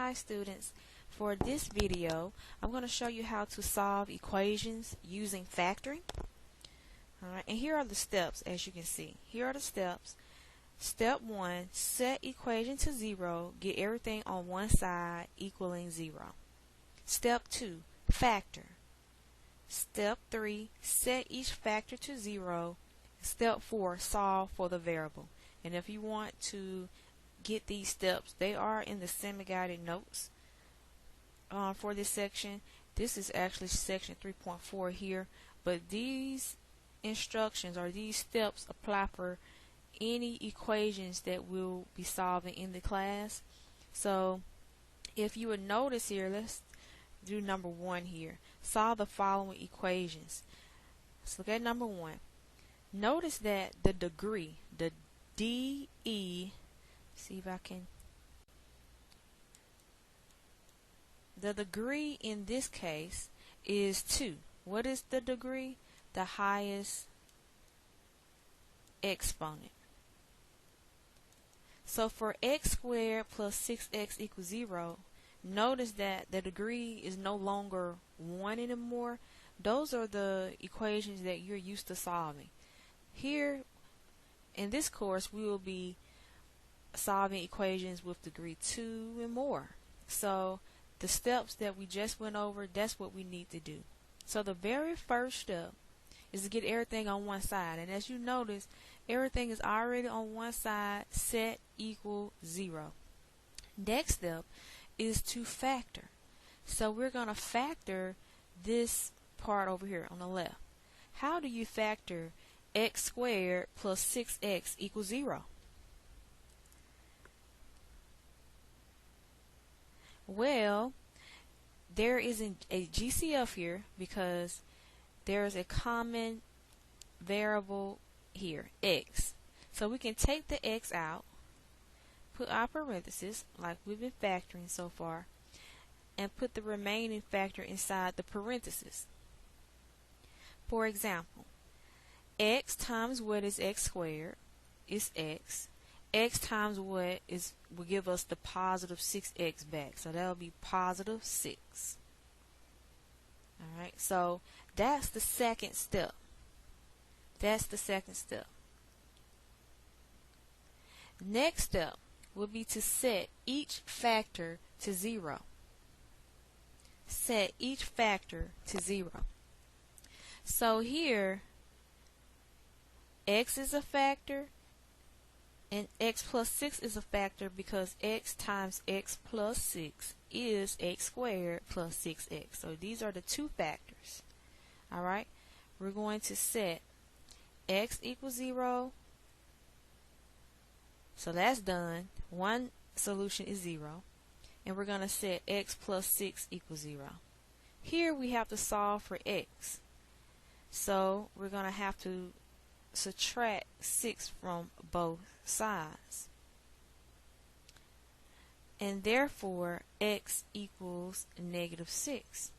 Hi students, for this video I'm going to show you how to solve equations using factoring. Alright, and here are the steps. As you can see, here are the steps. Step 1, set equation to 0, get everything on one side equaling 0. Step 2, factor. Step 3, set each factor to 0. Step 4, solve for the variable. And if you want to get these steps, they are in the semi-guided notes for this section. This is actually section 3.4 here, but these instructions or these steps apply for any equations that we'll be solving in the class. So if you would notice here, let's do number 1 here. Solve the following equations. Let's look at number 1. Notice that the degree, the DE, see if I can, the degree in this case is 2. What is the degree? The highest exponent. So for x squared plus 6x equals 0, notice that the degree is no longer 1 anymore. Those are the equations that you're used to solving. Here in this course we will be solving equations with degree 2 and more. So the steps that we just went over, that's what we need to do. So the very first step is to get everything on one side, and as you notice, everything is already on one side, set equal 0. Next step is to factor. So we're going to factor this part over here on the left. How do you factor x squared plus 6x equals 0? Well, there isn't a GCF here because there is a common variable here, x. So we can take the x out, put our parentheses like we've been factoring so far, and put the remaining factor inside the parentheses. For example, x times what is x squared is x. X times what is will give us the positive 6x back. So that'll be positive 6. Alright, so that's the second step. That's the second step. Next step will be to set each factor to 0. Set each factor to 0. So here, x is a factor, and x plus 6 is a factor because x times x plus 6 is x squared plus 6x. So these are the two factors. Alright, we're going to set x equals 0. So that's done. One solution is 0. And we're going to set x plus 6 equals 0. Here we have to solve for x. So we're going to have to subtract 6 from both sides. And therefore, x equals negative 6.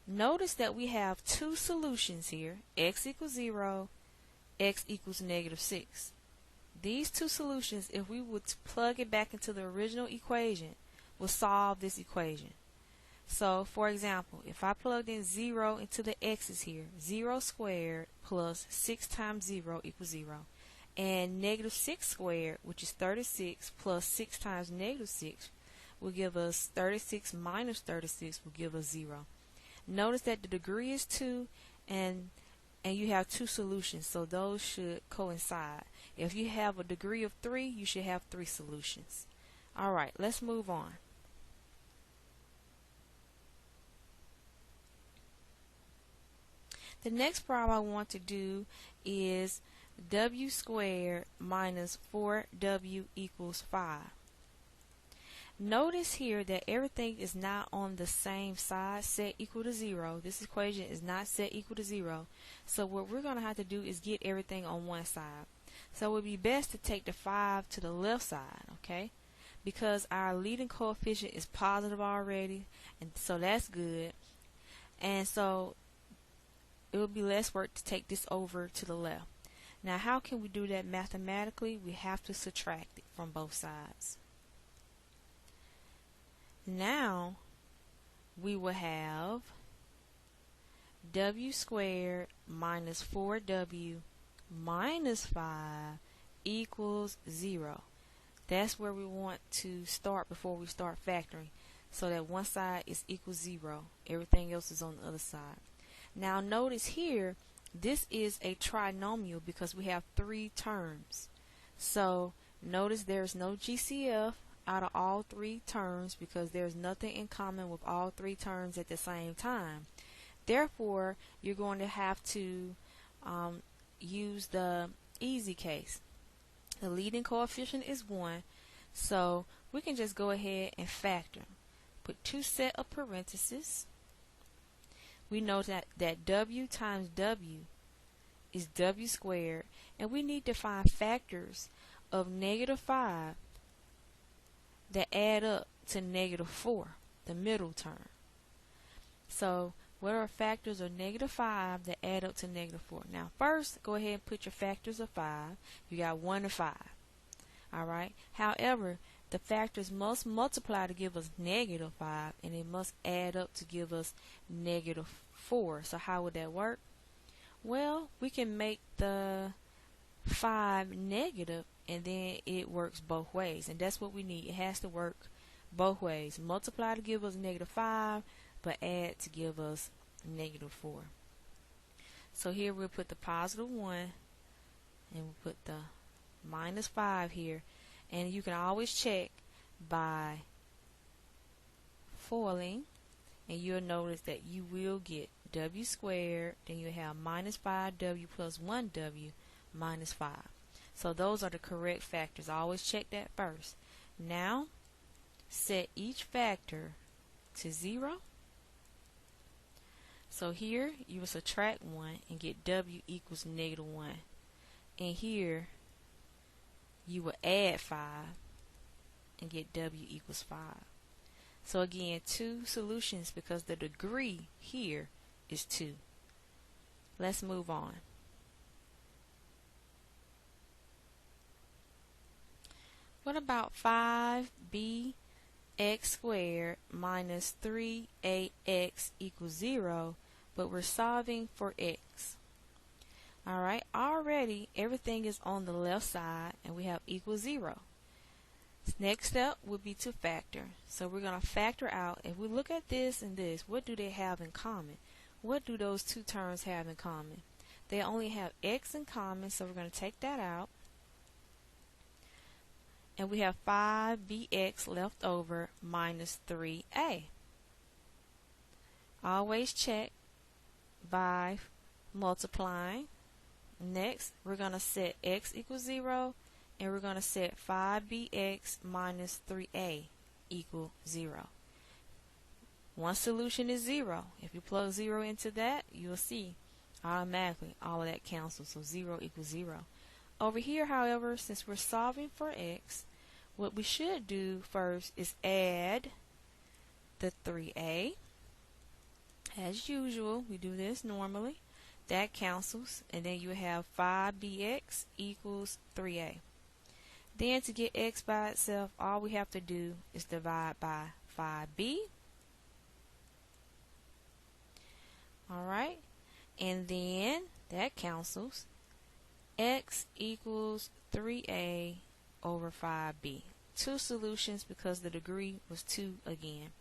Notice that we have two solutions here. X equals 0, x equals negative 6. These two solutions, if we would plug it back into the original equation, will solve this equation. So, for example, if I plugged in 0 into the x's here, 0 squared plus 6 times 0 equals 0. And negative 6 squared, which is 36, plus 6 times negative 6 will give us 36 minus 36 will give us 0. Notice that the degree is 2 and you have two solutions, so those should coincide. If you have a degree of 3, you should have 3 solutions. Alright, let's move on. The next problem I want to do is w squared minus 4w equals 5. Notice here that everything is not on the same side, set equal to 0. This equation is not set equal to 0. So what we're going to have to do is get everything on one side. So it would be best to take the 5 to the left side, okay? Because our leading coefficient is positive already, and so that's good. And so it would be less work to take this over to the left. Now how can we do that mathematically? We have to subtract it from both sides. Now we will have w squared minus 4w minus 5 equals 0. That's where we want to start before we start factoring, so that one side is equal 0. Everything else is on the other side. Now notice here, this is a trinomial because we have 3 terms. So notice there's no GCF out of all 3 terms because there's nothing in common with all 3 terms at the same time. Therefore, you're going to have to use the easy case. The leading coefficient is 1, so we can just go ahead and factor. Put 2 set of parentheses. We know that w times w is w squared, and we need to find factors of -5 that add up to -4, the middle term. So what are factors of -5 that add up to -4? Now first, go ahead and put your factors of 5. You got 1 and 5. Alright. However, the factors must multiply to give us -5, and it must add up to give us -4. So how would that work? Well, we can make the 5 negative, and then it works both ways, and that's what we need. It has to work both ways. Multiply to give us -5, but add to give us -4. So here we'll put the positive 1, and we'll put the -5 here, and you can always check by foiling, and you'll notice that you will get w squared, then you'll have -5w plus 1w minus 5. So those are the correct factors. Always check that first. Now set each factor to 0. So here you will subtract 1 and get w equals -1. And here you will add 5 and get w equals 5. So again, 2 solutions because the degree here is 2. Let's move on. What about 5b x squared minus 3ax equals 0, but we're solving for x? Alright, already everything is on the left side and we have equals 0. Next step would be to factor. So we're going to factor out. If we look at this and this, what do they have in common? What do those 2 terms have in common? They only have x in common, so we're going to take that out. And we have 5bx left over minus 3a. Always check by multiplying. Next, we're going to set x equals 0, and we're going to set 5bx minus 3a equal 0. One solution is 0. If you plug 0 into that, you'll see automatically all of that cancels, so 0 equals 0. Over here, however, since we're solving for x, what we should do first is add the 3a. As usual, we do this normally. That cancels, and then you have 5bx equals 3a. Then to get x by itself, all we have to do is divide by 5b. Alright, and then that cancels. X equals 3a over 5b. 2 solutions because the degree was 2 again.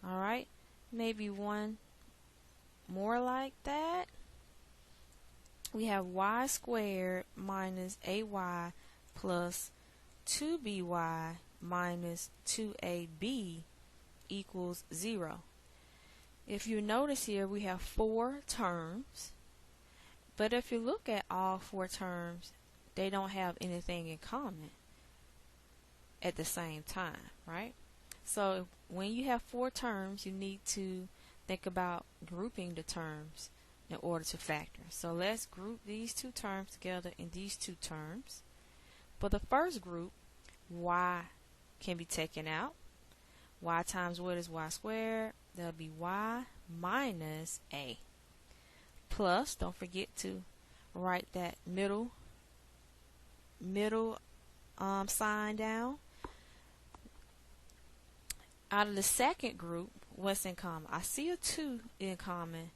Alright, maybe one more like that. We have y squared minus ay plus 2by minus 2ab equals 0. If you notice here, we have 4 terms. But if you look at all 4 terms, they don't have anything in common at the same time, right? So when you have 4 terms, you need to think about grouping the terms in order to factor. So let's group these 2 terms together in these 2 terms. For the first group, y can be taken out. Y times what is y squared? That'll be y minus a. Plus, don't forget to write that middle sign down. Out of the second group, what's in common? I see a 2 in common,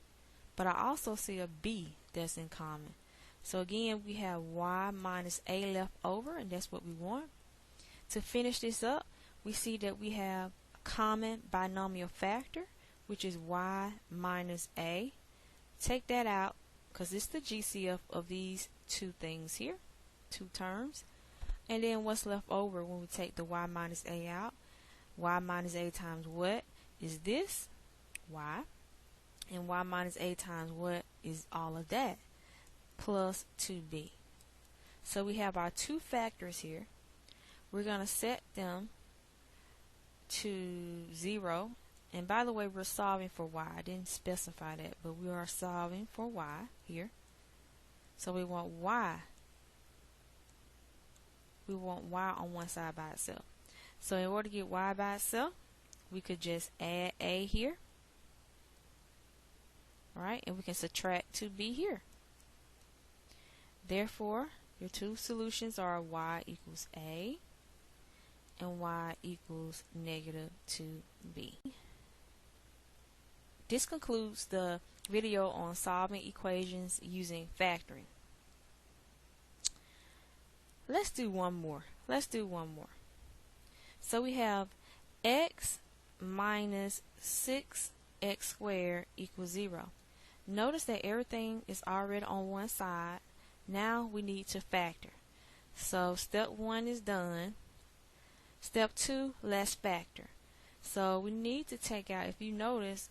but I also see a b that's in common. So again, we have y minus a left over, and that's what we want. To finish this up, we see that we have a common binomial factor, which is y minus a. Take that out because it's the GCF of these two things here, two terms. And then what's left over when we take the y minus a out? Y minus a times what is this? Y. And y minus a times what is all of that? Plus 2b. So we have our two factors here. We're going to set them to 0. And by the way, we're solving for y. I didn't specify that, but we are solving for y here. So we want y. We want y on one side by itself. So in order to get y by itself, we could just add a here. Alright, and we can subtract 2b here. Therefore, your two solutions are y equals a and y equals negative 2b. This concludes the video on solving equations using factoring. Let's do one more. So we have x minus 6x squared equals 0. Notice that everything is already on one side. Now we need to factor. So step 1 is done. Step 2, let's factor. So we need to take out, if you notice,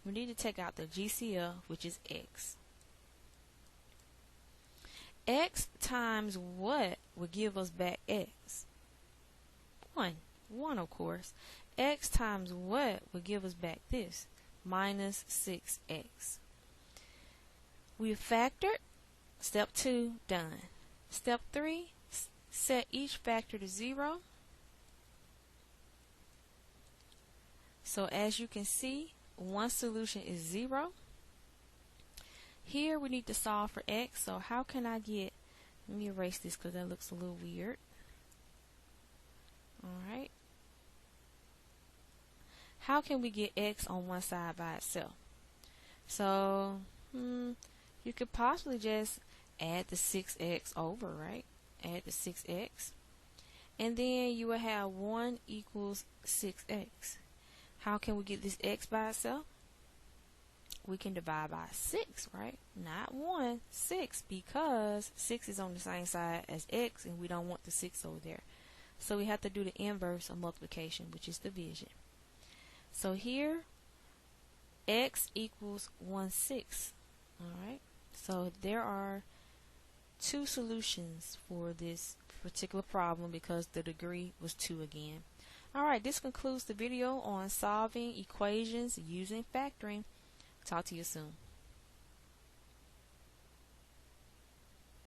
we need to take out the GCF, which is x. X times what would give us back x? 1 of course. X times what would give us back this? Minus 6x. We've factored. Step 2, done. Step 3, set each factor to 0. So as you can see, one solution is 0. Here we need to solve for x. So how can I get, let me erase this because that looks a little weird. Alright. How can we get x on one side by itself? So you could possibly just add the 6x over, right? Add the 6x. And then you will have 1 equals 6x. How can we get this x by itself? We can divide by 6, right? Not 1, 6, because 6 is on the same side as x and we don't want the 6 over there. So we have to do the inverse of multiplication, which is division. So here, x equals 1/6. Alright, so there are two solutions for this particular problem because the degree was 2 again. Alright, this concludes the video on solving equations using factoring. Talk to you soon.